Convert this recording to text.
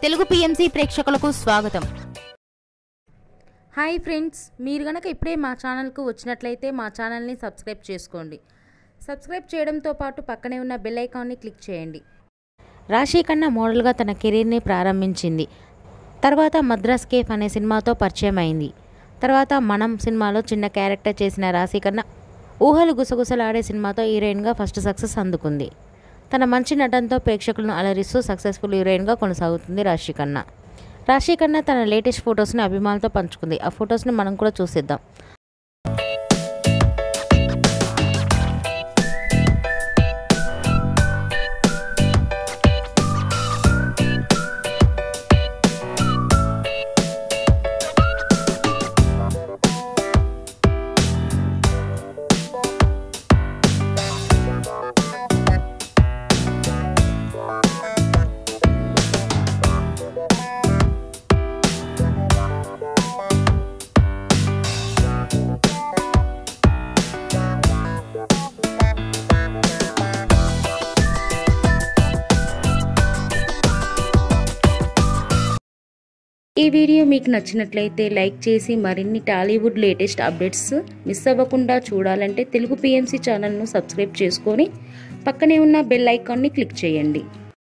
Telugu PMC ప్రేక్షకులకు స్వాగతం. Hi friends, మీరు గనక ఇప్పుడే మా ఛానల్కు వచ్చినట్లయితే మా ఛానల్ని సబ్స్క్రైబ్ చేసుకోండి. సబ్స్క్రైబ్ చేయడంతో పాటు పక్కనే ఉన్న బెల్ ఐకాన్ని క్లిక్ చేయండి. రాశి ఖన్నా మోడల్గా తన కెరీర్ని ప్రారంభించింది. తర్వాత మద్రాస్ కేఫ్ అనే సినిమాతో పరిచయం అయింది. తర్వాత మనం సినిమాలో చిన్న క్యారెక్టర్ చేసిన రాశి ఖన్నా ఊహలు గుసగుసలాడే సినిమాతో హీరోయిన్గా ఫస్ట్ సక్సెస్ అందుకుంది. తన మంచి నటనతో ప్రేక్షకులను అలరిస్తూ సక్సెస్ఫుల్ హీరోయిన్గా కొనసాగుతుంది రాశి ఖన్నా. రాశి ఖన్నా తన లేటెస్ట్ ఫొటోస్ని అభిమానులతో పంచుకుంది. ఆ ఫొటోస్ని మనం కూడా చూసేద్దాం. ఈ వీడియో మీకు నచ్చినట్లయితే లైక్ చేసి మరిన్ని టాలీవుడ్ లేటెస్ట్ అప్డేట్స్ మిస్ అవ్వకుండా చూడాలంటే తెలుగు పిఎంసి ఛానల్ను సబ్స్క్రైబ్ చేసుకొని పక్కనే ఉన్న బెల్ ఐకాన్ని క్లిక్ చేయండి.